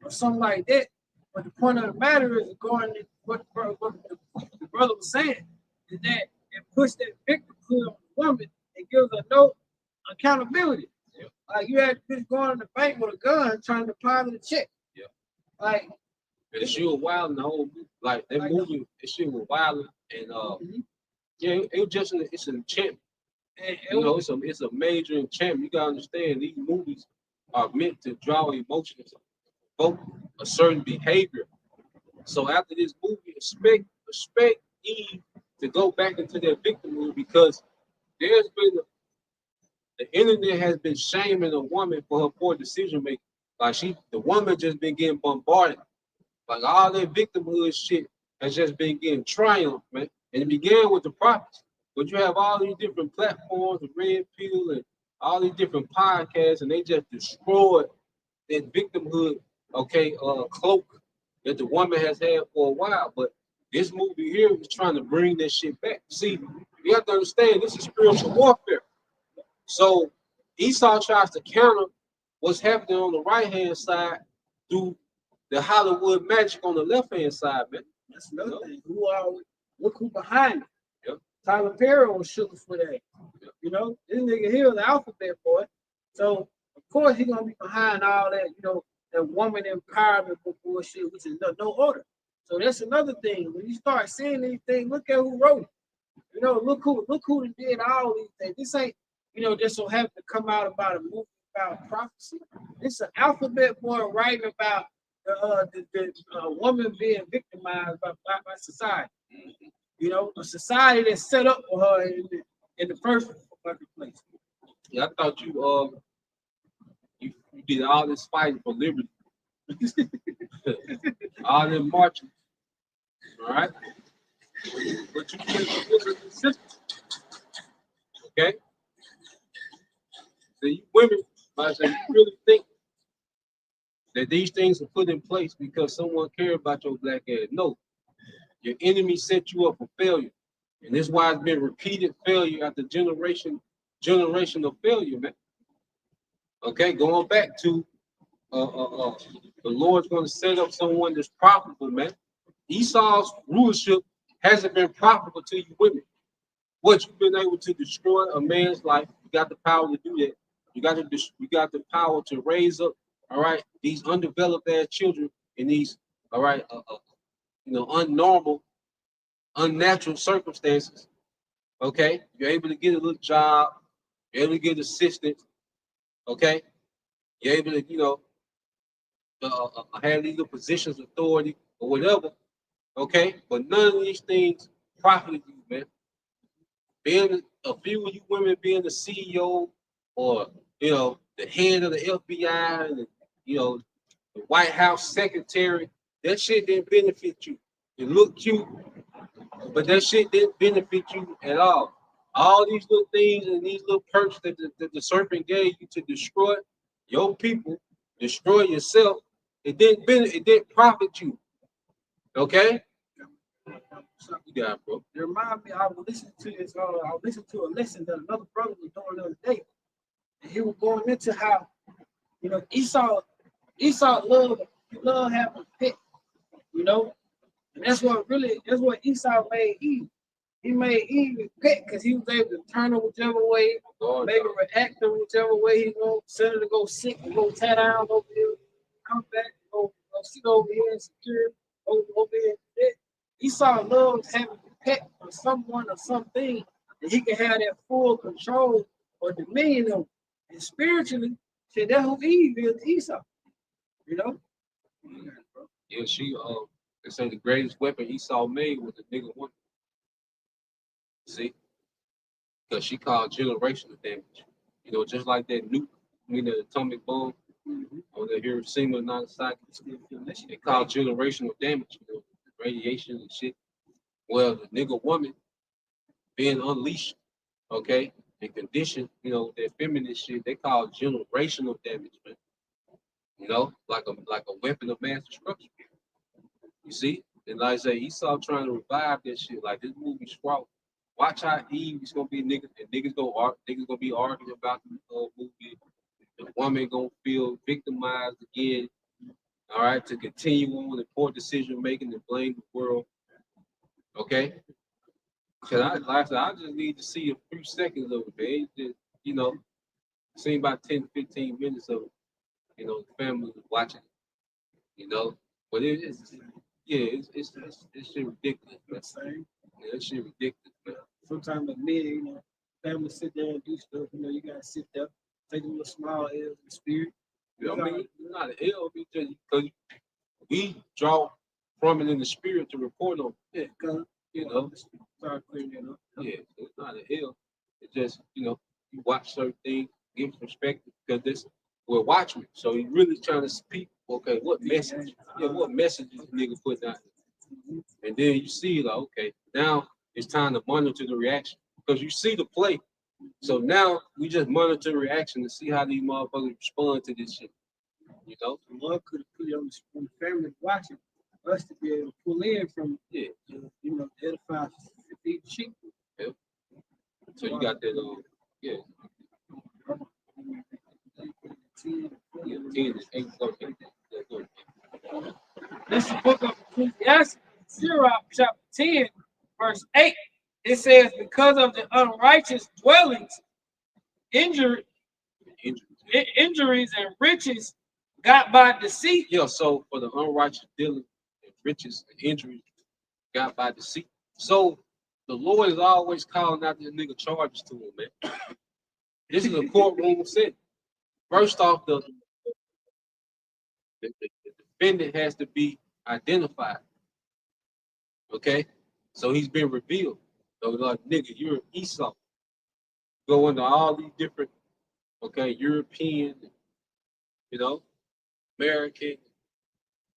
or something like that. But the point of the matter is going to what the brother was saying is that it pushed that victimhood on the woman. It gives her no accountability. Yeah. Like you had bitch going in the bank with a gun trying to deposit a check. Yeah. Like and she was wild in the whole movie. Like that movie, that shit was wild and yeah, it just it's an enchantment. And it's a major enchantment. You gotta understand these movies are meant to draw emotions, evoke a certain behavior. So after this movie, expect Eve to go back into their victimhood because there's been the internet has been shaming a woman for her poor decision making. Like the woman just been getting bombarded. Like all that victimhood shit has just been getting triumphed, man. And it began with the prophets. But you have all these different platforms, the Red Pill and all these different podcasts, and they just destroyed that victimhood, cloak that the woman has had for a while. But this movie here is trying to bring that shit back. See, you have to understand this is spiritual warfare. So Esau tries to counter what's happening on the right hand side through the Hollywood magic on the left hand side, man. That's another thing. Look who behind it. Yep. Tyler Perry was shooting for that. Yep. This nigga here the alphabet boy. So of course he gonna be behind all that, that woman empowerment bullshit, which is no order. So that's another thing. When you start seeing these things, look at who wrote it. Look who did all these things. This ain't, just so happen to come out about a movie about prophecy. It's an alphabet boy writing about the woman being victimized by society. A society that's set up for her in the first fucking place. Yeah, I thought you did all this fighting for liberty, all this marching, all right? But you can't deliver the system, okay? So you women, I say, you really think that these things are put in place because someone cared about your black ass? No, your enemy set you up for failure. And this is why it's been repeated failure after generation of failure, man. Okay, going back to the Lord's going to set up someone that's profitable, man. Esau's rulership hasn't been profitable to you women. What you've been able to destroy a man's life, you got the power to do that. You got the power to raise up, all right, these undeveloped ass children in these, all right, unnormal, unnatural circumstances. Okay, you're able to get a little job, you're able to get assistance. Okay, you're able to, have these little positions of authority or whatever. Okay, but none of these things profit you, man. Being a few of you women being the CEO or the head of the FBI and the White House secretary, that shit didn't benefit you. It looked cute, but that shit didn't benefit you at all. All these little things and these little perks that the serpent gave you to destroy your people, destroy yourself, it didn't profit you. Okay? So, You got it, bro. it reminded me, I was listening to this, I was listening to a lesson that another brother was doing the other day. And he was going into how, Esau loved having a pet, you know, and that's what Esau made Eve. He made Eve his pet because he was able to turn her whichever way, Lord, make her react her whichever way he wants, send her to go sick and go tie down over here, come back, go sit over here and secure over here. Esau loves having a pet or someone or something that he can have that full control or dominion over. And spiritually, see, that's who Eve is to Esau, you know? yeah, they say the greatest weapon Esau made was a nigga woman. See, because she caused generational damage. You know, just like that nuke, the atomic bomb or the Hiroshima and Nagasaki, it caused generational damage. You know, radiation and shit. Well, the nigga woman being unleashed, okay, and conditioned, that feminine shit, they call generational damage, man. You know, like a weapon of mass destruction. You see? And like I say, Esau trying to revive that shit. Like this movie Sprout. Watch how Eve is gonna be niggas and niggas gonna be arguing about the movie. The woman gonna feel victimized again. All right, to continue on with poor decision making and blame the world. Okay. Cause I just need to see a few seconds of it, man. Just, you know, see about 10, 15 minutes of it. The family was watching it, But it's yeah, it's shit ridiculous, man. Yeah, that shit ridiculous, man. Sometimes the men, family sit there and do stuff, you gotta sit there, take a little small L's in the spirit. I mean, it's not an L because we draw from it in the spirit to report on it. Yeah, Start clearing it up. Yeah, so it's not an L. It's just, you watch certain things, give perspective, because we're watchmen. So you really trying to speak, okay, what message? Yeah, what message is the nigga putting out? And then you see, like, okay, now it's time to monitor the reaction. Because you see the play. So now we just monitor the reaction to see how these motherfuckers respond to this shit. The Lord could have put it on the family watching us to be able to pull in from edify the sheep. Yeah. So you got that yeah. Yeah, 10 is 8 something. This is the book of Ecclesiastes, Sirach, chapter 10, verse 8. It says, because of the unrighteous dwellings, injuries and riches got by deceit. Yeah, so for the unrighteous dealing and riches and injuries got by deceit. So the Lord is always calling out this nigga charges to him, man. This is a courtroom setting. First off, the defendant has to be identified. Okay? So he's been revealed. So like, nigga, you're Esau. Go into all these different, European, American,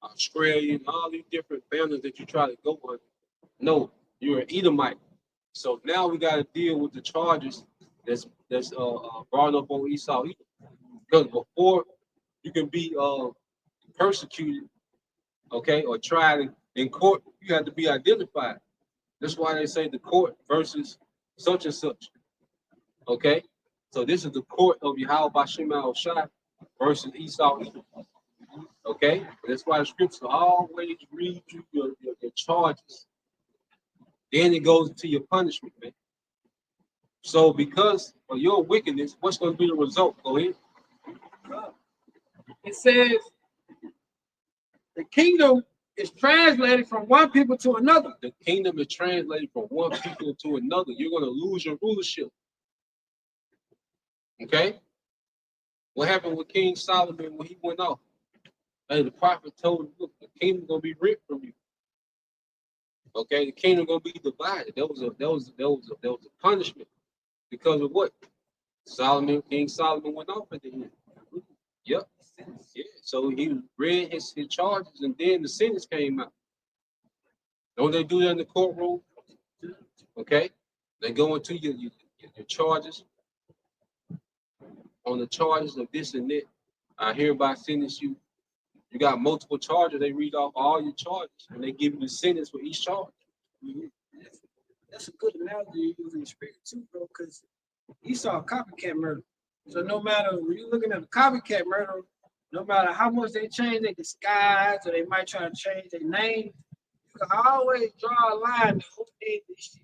Australian, all these different banners that you try to go on. No, you're an Edomite. So now we got to deal with the charges that's brought up on Esau. Because before you can be persecuted, or tried in court, you have to be identified. That's why they say the court versus such and such. Okay, so this is the court of Yahweh Bashim al-Shai versus Esau. Okay, that's why the scripture always read you your charges. Then it goes into your punishment, man. So because of your wickedness, what's going to be the result? Go ahead. It says the kingdom is translated from one people to another. The kingdom is translated from one people to another. You're going to lose your rulership. Okay? What happened with King Solomon when he went off? Hey, the prophet told him, look, the kingdom going to be ripped from you. Okay, the kingdom going to be divided. That was a punishment. Because of what? King Solomon went off at the end. Yep. Yeah. So he read his charges and then the sentence came out. Don't they do that in the courtroom? Okay. They go into your charges. On the charges of this and that. I hereby sentence you. You got multiple charges. They read off all your charges and they give you the sentence for each charge. That's a good analogy you use in the spirit too, bro, because Esau copycat murder. So no matter when you're looking at a copycat murder, no matter how much they change their disguise or they might try to change their name, you can always draw a line to who did this shit.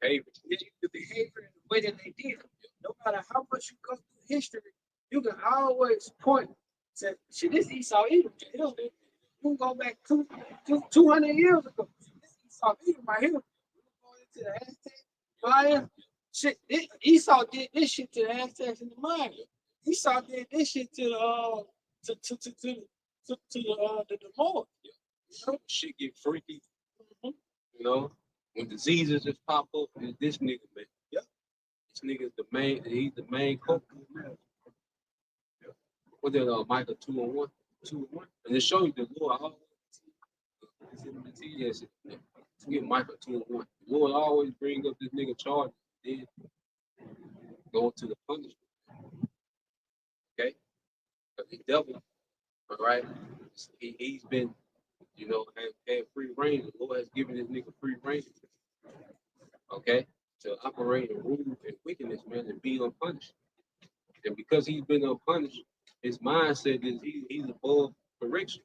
The behavior and the way that they did it. No matter how much you go through history, you can always point to shit, this Esau Edom. You can go back 200 years ago. This Esau Edom right here. Going into the Aztec, Maya. Shit, Esau did this shit to the Aztecs and the Maya. Esau did this shit to the Moors. Shit get freaky. You know, when diseases just pop up, it's this nigga, man. Yep. This nigga's the main. He's the main culprit. What that Micah 2:1, 2:1, and it shows you the Lord always. Yes, to get Micah 2:1. The Lord always bring up this nigga charge, then go to the punishment. Okay, because the devil, all right, he's been, you know, had free reign. The Lord has given this nigga free reign. Okay, to operate and rule and wickedness, man, and be unpunished. And because he's been unpunished, his mindset is he's above correction.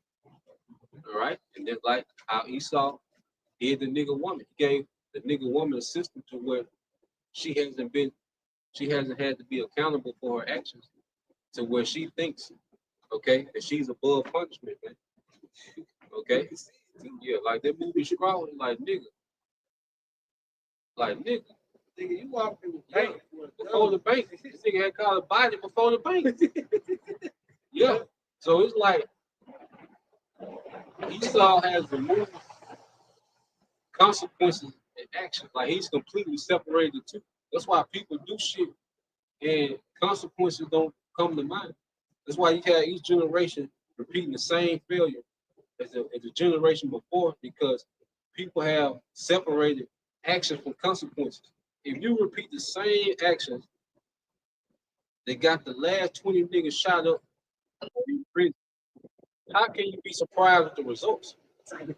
All right, and then like how Esau did the nigga woman, he gave the nigga woman a system to where she hasn't had to be accountable for her actions, to where she thinks, okay, that she's above punishment, man. Okay, yeah, like that movie Scrawling, like nigga, nigga, you walk through the yeah, bank before the bank, this nigga had called a body before the bank. Yeah, so it's like Esau has removed consequences and actions. Like he's completely separated the two. That's why people do shit and consequences don't come to mind. That's why you have each generation repeating the same failure as the generation before, because people have separated actions from consequences. If you repeat the same actions, they got the last 20 niggas shot up in prison. How can you be surprised with the results?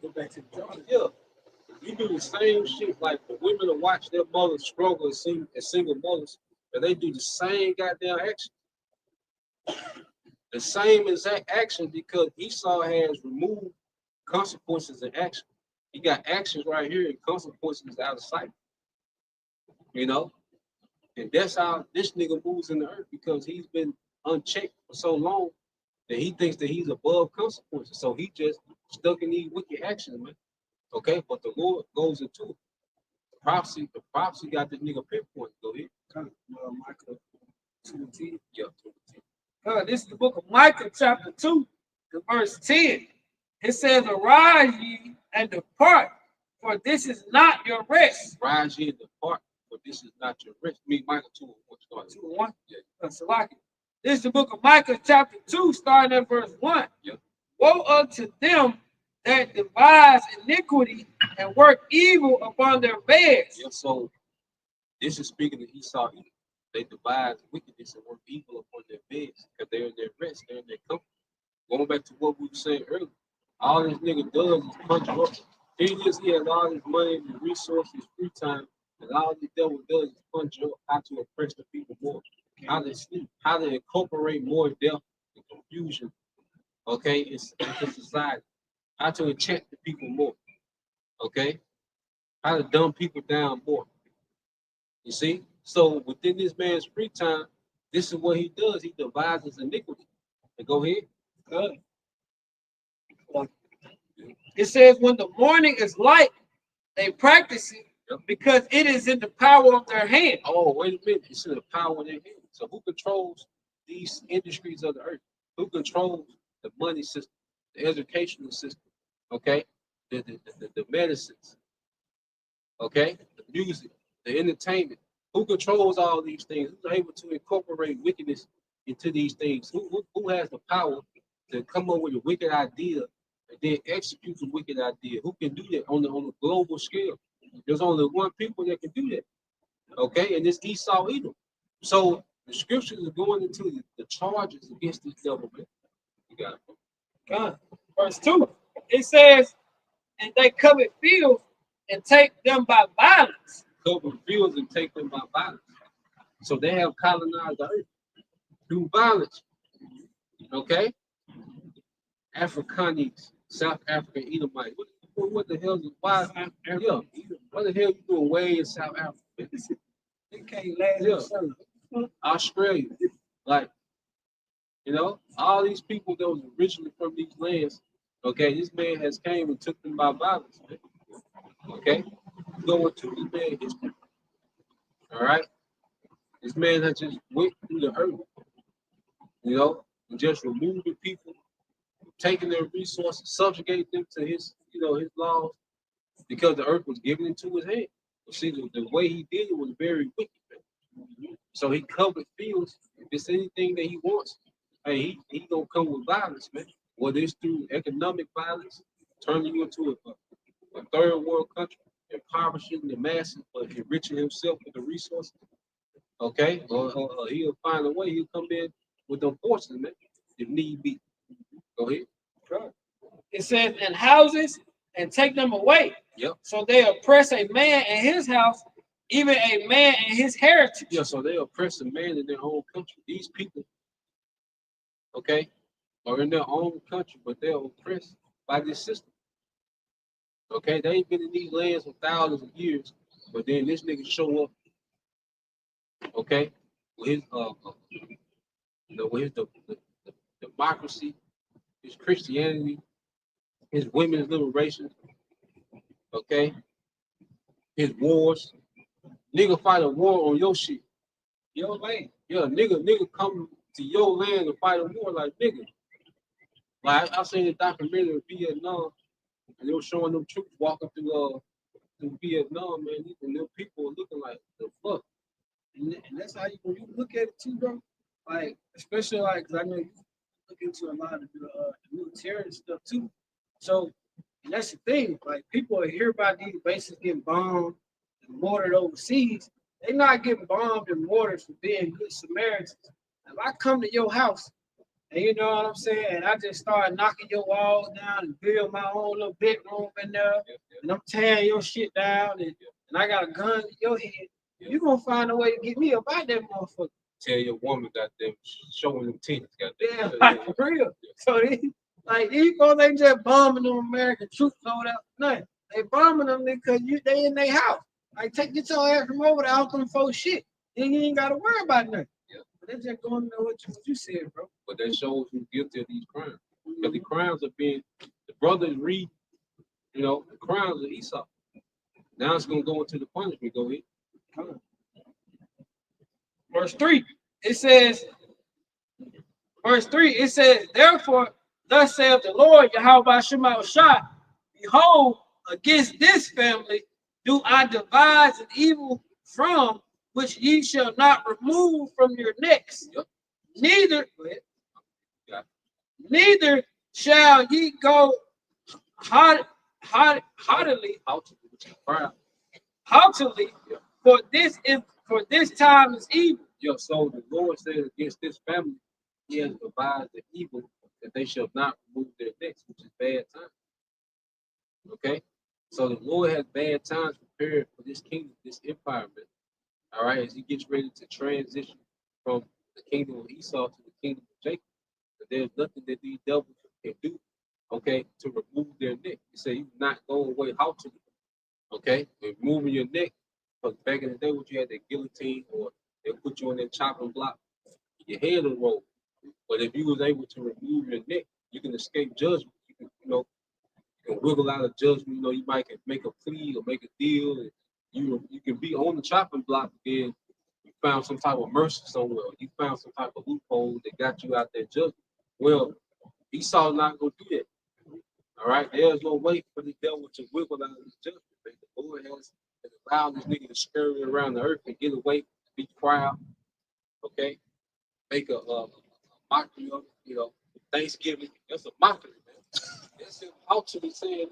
Go back to the drawing. Yeah. You do the same shit like the women to watch their mothers struggle as single mothers, and they do the same goddamn action. The same exact action, because Esau has removed consequences and action. He got actions right here and consequences out of sight. You know? And that's how this nigga moves in the earth, because he's been unchecked for so long that he thinks that he's above consequences. So he just stuck in these wicked actions, man. Okay, but the Lord goes into it. The prophecy got this nigga pinpoint. Go ahead. Micah 2:10. Yeah, This is the book of Micah, chapter 2, verse 10. It says, "Arise ye and depart, for this is not your rest." Rise ye and depart, for this is not your rest. Me, Micah 2:1 start. 2:1. Yeah. This is the book of Micah, chapter 2, starting at verse 1. Yeah. Woe unto them that devise iniquity and work evil upon their beds. Yeah, so this is speaking to Esau. They devise wickedness and work evil upon their beds, because they're in their rest, they're in their comfort. Going back to what we were saying earlier, all this nigga does is punch you up. He has all his money and resources, free time, and all the devil does is punch you up how to oppress the people more, how to incorporate more death and confusion, okay, into society, how to enchant the people more, okay, how to dumb people down more. You see? So within this man's free time, this is what he does. He devises iniquity. And go ahead. It says, when the morning is light, they practice it, because it is in the power of their hand. Oh, wait a minute. It's in the power of their hand. So who controls these industries of the earth? Who controls the money system, the educational system, okay? The medicines, okay? The music, the entertainment. Who controls all these things? Who's able to incorporate wickedness into these things? Who has the power to come up with a wicked idea and then execute the wicked idea? Who can do that on a global scale? There's only one people that can do that. Okay, and it's Esau Edom. So the scriptures are going into the charges against this devil, man. You got it. Verse 2. It says, and they covet fields and take them by violence. Cover fields and take them by violence. So they have colonized the earth through violence. Okay? Afrikanese, South African Edomite. What the hell is why? Yeah, what the hell you doing way in South Africa? They can't last. Yeah. Australia. Like, all these people that was originally from these lands, okay, this man has came and took them by violence. Man. Okay? Go into this man history. All right? This man has just went through the earth, and just removing people, taking their resources, subjugate them to his laws, because the earth was given into his hand. But see, the way he did it was very wicked, man. So he covered fields. If it's anything that he wants, hey, he gonna come with violence, man. Whether it's through economic violence, turning you into a third world country, impoverishing the masses, but enriching himself with the resources. Okay, or he'll find a way. He'll come in with them forces, man, if need be. Go ahead. Sure. It says, in houses and take them away. Yep. So they oppress a man in his house, even a man in his heritage. Yeah, so they oppress a man in their own country. These people, okay, are in their own country, but they're oppressed by this system. Okay, they ain't been in these lands for thousands of years, but then this nigga show up, okay, with his with his the democracy, his Christianity, his women's liberation, okay, his wars. Nigga fight a war on your shit, Your land. yeah. Nigga come to your land and fight a war like nigga. Like I seen a documentary of Vietnam, and they were showing them troops walking through Vietnam, man, and them people were looking like the fuck. And that's how when you look at it too, bro. Like, especially like, 'cause I know you look into a lot of the military and stuff too. So, and that's the thing. Like, people hear about these bases getting bombed and mortared overseas. They not getting bombed and mortared for being good Samaritans. If I come to your house and you know what I'm saying, and I just start knocking your walls down and build my own little bedroom in there, and I'm tearing your shit down, and I got a gun in your head, you gonna find a way to get me up out that motherfucker. Tell your woman got them showing them titties, got Yeah, like for real. So these folks ain't just bombing them American troops over there. Nothing. They bombing them because they in their house. Like get your ass from over there out them folks shit. Then you ain't gotta worry about nothing. Yeah. But they just going to know what you said, bro. But that shows who's guilty of these crimes. Because the crimes are being, the brothers read, the crimes of Esau. Now it's gonna go into the punishment. Go ahead. Come on. Verse 3, it says, therefore, thus saith the Lord, Yahweh Shema Shah, behold, against this family do I devise an evil from which ye shall not remove from your necks. Yep. Neither shall ye go haughtily, for this time is evil. Yeah, so the Lord says against this family, he has devised the evil that they shall not remove their necks, which is bad times. Okay? So the Lord has bad times prepared for this kingdom, this empire, man. All right, as he gets ready to transition from the kingdom of Esau to the kingdom of Jacob. But there's nothing that these devils can do, okay, to remove their neck. He said, you not go away haughtily, okay? Removing your neck, because back in the day, what you had that guillotine, or they'll put you on that chopping block, your head will roll. But if you was able to remove your neck, you can escape judgment. You can, you can wiggle out of judgment. You might can make a plea or make a deal, and you can be on the chopping block, and you found some type of mercy somewhere. You found some type of loophole that got you out that judgment. Well, Esau not gonna do that. All right, there's no way for the devil to wiggle out of his judgment. Man. The Lord has allowed this nigga to scurry around the earth and get away, be proud, okay, make a mockery of Thanksgiving. That's a mockery, man. That's him ultimately saying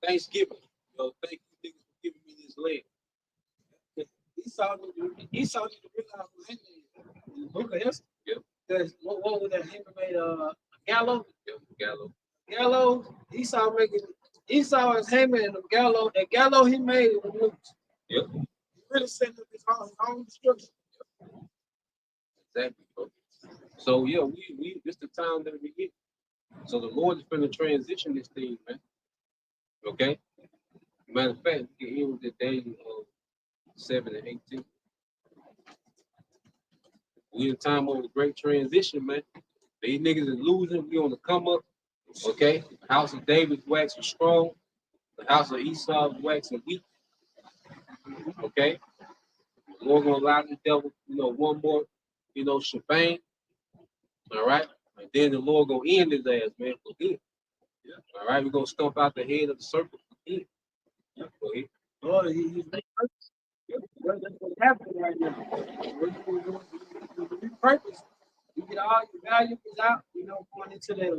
Thanksgiving. Thank you niggas for giving me this land. Esau need to realize what happened in the book of Esther. Yep. Because what was that? He made a gallows. Yep, gallows. Gallows. Esau making Esau is Haman and the gallows. That gallow he made it was loose. Yep. He really setting up his own destruction. Exactly, bro. So yeah, we this the time that we get. So the Lord is going to transition this thing, man. Okay. Matter of fact, we can end with the day of 7 and 18. We in time of a great transition, man. These niggas is losing. We on the come up. Okay. The house of David's waxing strong. The house of Esau is waxing weak. Okay. The Lord gonna allow the devil, one more, shebang. All right. And then the Lord gonna end his ass, man, for good. Yeah. All right. We're gonna stomp out the head of the serpent for good. Yeah. Go ahead. Lord, he's that's what's happening right now. We purpose. You get all your valuables out, going into that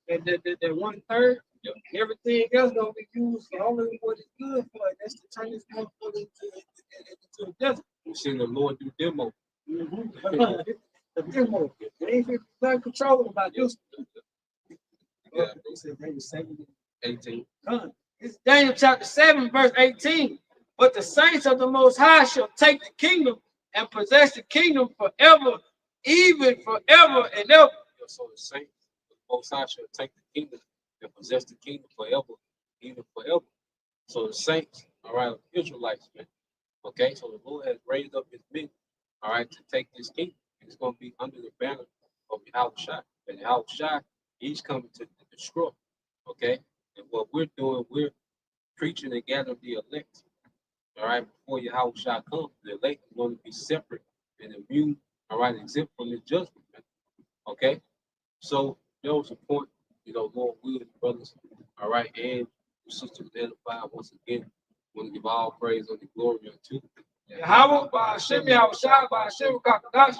1/3. Yep. Everything else gonna be used for only what it's good for. And that's to turn this motherfucker into a desert. We've seen the Lord do demo. The demo. They ain't got control about this. Yeah. They said they was 18. It's Daniel chapter 7, verse 18. But the saints of the Most High shall take the kingdom and possess the kingdom forever, even forever and ever. So the saints, the Most High shall take the kingdom and possess the kingdom forever, even forever. So the saints, all right, Israelites, man. Okay, so the Lord has raised up his men, all right, to take this kingdom. It's going to be under the banner of Yahushua. And Yahushua, he's coming to destroy. Okay, and what we're doing, we're preaching and gathering the elect. All right, before Yahushua comes, the elect is going to be separate and immune, all right, exempt from his judgment. Man. Okay, so there was a point, Lord willing, brothers, all right, and sisters edified once again. Want to give all praise and the glory unto Yahweh, by Hashem, Yahushua, by Hashem, Kakadash.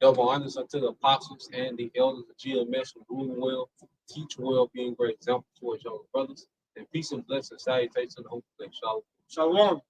double honors unto the apostles and the elders of GMS who rule well, teach well, being great example towards younger brothers. And peace and blessings, salutations, and hope. Shalom. Shalom.